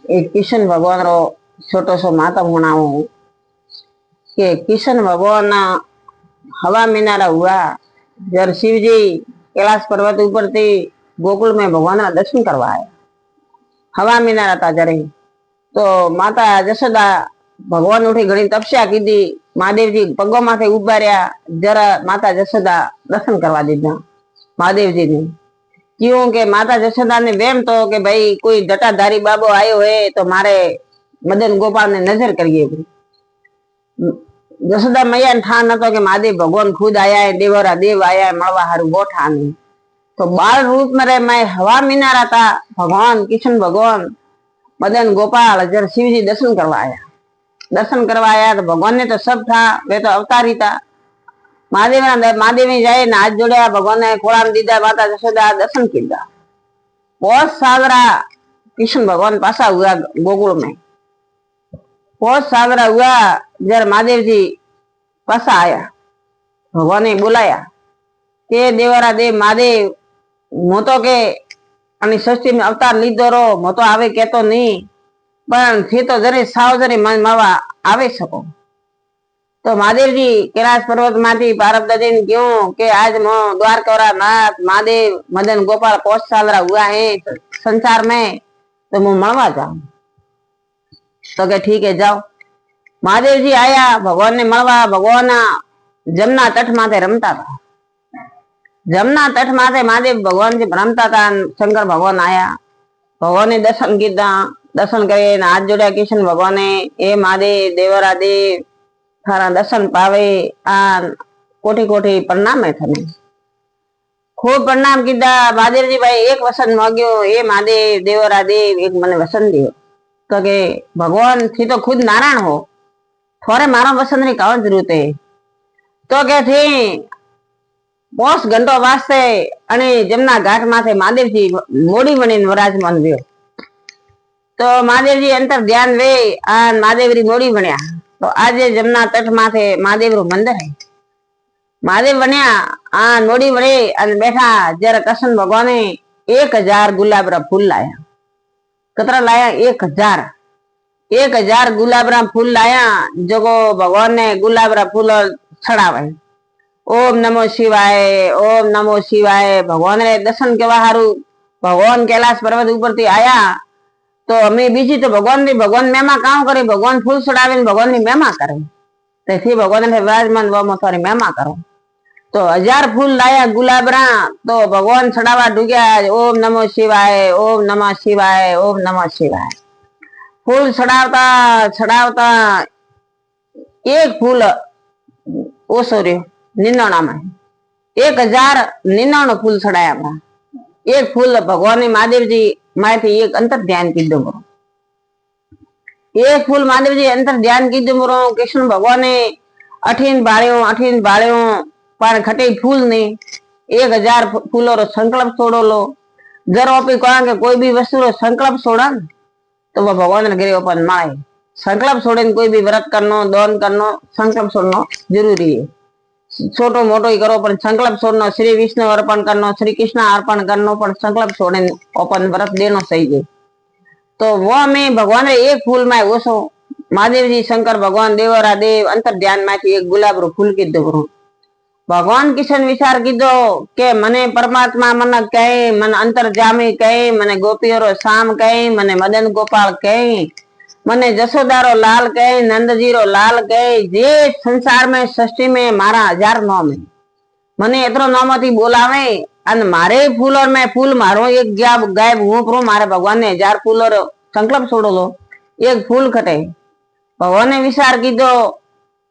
एक किशन भगवान रो छोटो सो माता भुणाऊ कि किशन भगवान हवा मीनारा हुआ जब शिव जी कैलाश पर्वत ऊपर थी गोकुल में भगवान ना दर्शन करवा आया। हवा मीनारा था जरे तो माता जशोदा भगवान उठी घणी तपस्या की दी। महादेव जी पगो माथे उभा रहा जरा माता जशोदा दर्शन करवा दीधा महादेव जी ने। क्यों के माता जशोदा ने वेम तो कि भाई कोई जटाधारी बाबो आयो है तो मारे मदन गोपाल ने नजर करिए। जशोदा मैया ने ठान न कि महादेव भगवान खुद आया है, देवरा देव आया है मळवा हारू वो ठान। तो बाल रूप में रे मैं हवा मीनारा था भगवान कृष्ण भगवान मदन गोपाल जब शिव जी दर्शन करवाया। दर्शन करवाया तो भगवान ने तो सब था, वे तो अवतार ही था। महादेव जाए ना हाथ जोड़ा भगवान ने कोड़ा में दीदा माता जशोदा दर्शन किया। बहुत सागरा कृष्ण भगवान पासा हुआ गोकुल में। बहुत सागरा हुआ जब महादेव जी पासा आया भगवान ने बुलाया के देवरा देव महादेव मो तो के सृष्टि में अवतार लीधो रो मो तो आवे कहतो नहीं पण थी तो जरे साव जरे मन मावा आवे सको। तो महादेव जी कैलाश पर्वत माथी पार्वती जी ने क्यों के आज मो द्वारका नाथ महादेव मदन गोपाल पोष सालरा हुआ है संसार में तो मु मळवा जाऊं। तो के ठीक है जाओ। महादेव जी आया भगवान ने मळवा। भगवान जमुना तट माथे रमता था। जमुना तट माथे महादेव भगवान जी रमता था। शंकर भगवान आया भगवान ने दर्शन किया। दर्शन करे हाथ जोड़ा कृष्ण भगवान ने ए महादेव देवरा देव थारा दर्शन पावे आ कोटि कोटि प्रणाम है थने। खूब प्रणाम किया। महादेव जी भाई एक वसन मांग्यो ए महादेव देवरा देव एक मने वसन दियो। तो के भगवान थी तो खुद नारायण हो थोड़े मारा वसन री कौन जरूरत है। तो के थी 5 घंटो वास्ते अने जमुना घाट माथे महादेव जी मोड़ी बनी विराजमान हुए। तो महादेव जी अंतर ध्यान वे महादेव री मोड़ी बनिया। तो आज जमुना तट माथे महादेव रो मंदिर है। महादेव बनिया मोड़ी बने बैठा जरा कृष्ण भगवान ने 1000 गुलाब रा फूल लाया। कतरा लाया 1000 गुलाब रा फूल लाया जो भगवान ने गुलाब रा फूल चढ़ावे। ओम नमो शिवाय ओम नमो शिवाय। भगवान ने दर्शन के हारू भगवान कैलाश पर्वत ऊपर थी आया तो अमे बीजी तो भगवान महिमा काम करे। भगवान फूल चढ़ावे भगवान की महिमा करे तो भगवान ने विराजमान वो मोथारी महिमा करो। तो 1000 फूल लाया गुलाब रा तो भगवान चढ़ावा डूग्या ओम नमो शिवाय ओम नमः शिवाय ओम नमः शिवाय। फूल चढ़ावता चढ़ावता एक फूल ओसो रह्यो 99 में 1099 फूल चढ़ाया। एक फूल भगवान ने महादेव जी माथी एक अंतर ध्यान कीधो मोरो। एक फूल महादेव जी अंतर ध्यान कीधो मोरो। कृष्ण भगवान ने अठीन बाळ्यो पण खटे फूल ने 1000 फूलों रो संकल्प छोड़ो लो। जर ओपी कहा के कोई भी वस्तु रो संकल्प छोड़ा तो वो भगवान ने गिरे ओपन माए। संकल्प छोड़े कोई भी व्रत करनो दान करनो संकल्प छोड़नो जरूरी है। छोटो मोटो ही करो पर संकल्प छोड़नो। श्री विष्णु अर्पण करनो श्री कृष्ण अर्पण करनो पर संकल्प छोड़े ओपन व्रत देनो सही है। तो वो में भगवान एक फूल में ओसो महादेव जी शंकर भगवान देवरा देव अंतर ध्यान में एक गुलाब रो फूल कीधो। भगवान किशन विचार कीधो के मने परमात्मा मन कहे मन अंतर जामी कहे मने गोपियों रो शाम कहे मने मदन गोपाल कहे मने जसोदा रो लाल कहे नंद जी रो लाल कहे। जे संसार में सृष्टि में मारा 1000 नाम है मने एतरो नामोथी बोलावे अन मारे फूल और मैं फूल मारो एक गायब हूँ प्रो मारे भगवान ने 1000 फूल और संकल्प छोड़ो लो एक फूल खटे। भगवान ने विचार कीधो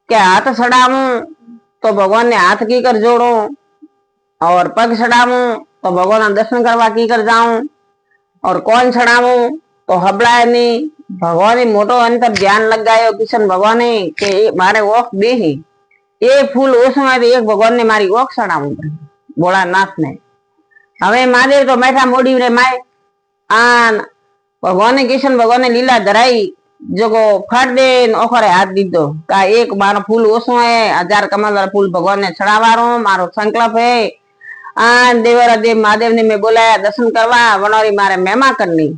के हाथ चढ़ावू तो भगवान ने हाथ की कर जोड़ो और पग चढ़ावू तो भगवान दर्शन करवा की कर जाऊं और कौन चढ़ावू तो हबलाए नहीं। भगवान ने मोटो अंतर ध्यान लग गयो किशन भगवान ने के मारे ओख दे ही एक फूल उसमें एक भगवान ने मारी ओख चढ़ावू भोलानाथ ने। हवे महादेव तो बैठा मोड़ी रे माए आन भगवान ने किशन भगवान ने लीला धराई जो फट दे ओखरे हाथ दीधो का एक मारो फूल ओसो है 1000 कमल वाला फूल भगवान ने चढ़ावारो मारो संकल्प है। देवरा देव महादेव ने मैं बोलाया दर्शन करवा वनोरी मारे महिमा करनी।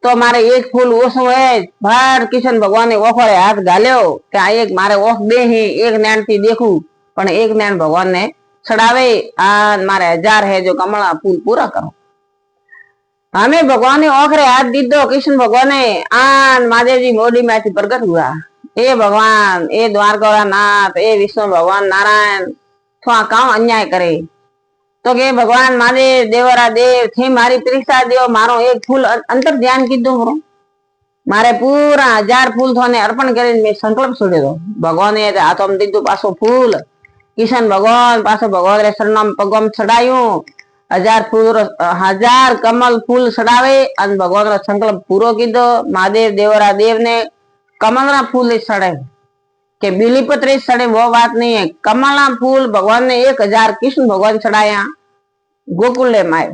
तो मारे एक फूल ओछो है भर किशन भगवान ने ओखरे हाथ घाल्यो कि आ एक मारे ओख दे ही एक नैन थी देखू पण एक नैन भगवान ने चढ़ावे आ मारे 1000 है जो कमला फूल पूरा करो। हमें भगवान ने ओखरे हाथ दीदो कृष्ण भगवान ने आन महादेव जी मोडी में प्रकट हुआ। ए भगवान ए द्वारका नाथ ए विष्णु भगवान नारायण तो आ काउ अन्याय करे तो के भगवान महादेव देवरा देव थे मारी परीक्षा दियो मारो एक फूल अंतर ध्यान कीधो मारे पूरा 1000 फूल थोने अर्पण करीने मैं संकल्प छोड़े दो भगवान ए आ तो दीधु पासो फूल किशन भगवान पासो भगवान रे शरणम पगम चढ़ायो 1000 फूल 1000 कमल फूल चढ़ावे अन भगवान रो संकल्प पूरो कीधो। महादेव देवरा देव ने कमल ना फूल चढ़े के बिलीपत्र चढ़े वो बात नहीं है। कमल ना फूल भगवान ने 1000 कृष्ण भगवान चढ़ाया गोकुल माए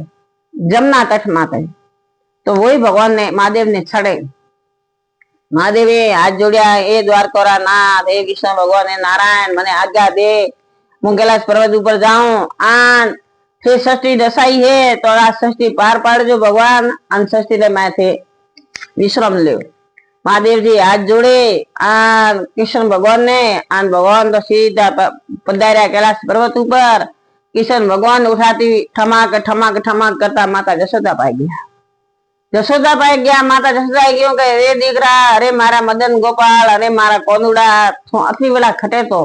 जमुना तट माते तो वही भगवान ने महादेव ने चढ़े। महादेव हाथ जोड़िया ए द्वारका नाथ ए कृष्ण भगवान ने नारायण मने आज्ञा दे मैं कैलाश पर्वत ऊपर जाऊं आन फिर षष्ठी दसाई है तो आ षष्ठी पार पाड़ जो भगवान अन षष्ठी रे मैं थे विश्राम ले। महादेव जी हाथ जोड़े आन कृष्ण भगवान ने आन भगवान तो सीधा पधार्या कैलाश पर्वत ऊपर कृष्ण भगवान उठाती ठमाक ठमाक ठमाक करता माता जशोदा पाई गया। जशोदा पाई गया माता जशोदा क्यों कहे रे दीकरा अरे मारा मदन गोपाल अरे मारा कोनुड़ा तो अति वेला खटे तो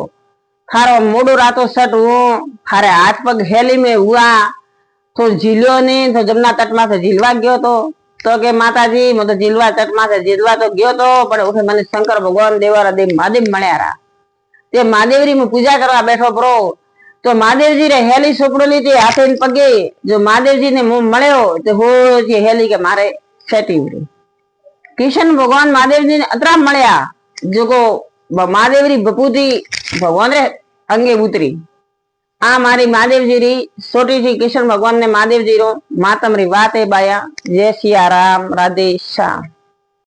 थारो मोडो रातो सट हूँ थारे हाथ पग हेली में हुआ तो झीलो नहीं तो जमुना तट में से झीलवा गयो तो के माता जी मैं तो झीलवा तट में से झीलवा तो गयो तो पर उठे मैंने शंकर भगवान देवरा देव महादेव मळ्या रहा ते महादेवरी में पूजा करवा बैठो परो तो महादेव जी रे हेली सोपड़ोली थी हाथे पगे जो महादेव जी ने मुंह मळ्यो तो हो जी हेली के मारे सेटी उड़ी कृष्ण भगवान महादेव जी ने अतरा मळ्या जो को महादेवरी बपूती भगवान रे अंगे उतरी आ मारी महादेव जी री छोटी थी कृष्ण भगवान ने महादेव जी रो मातम री बात है बाया जय सिया राम राधे श्याम।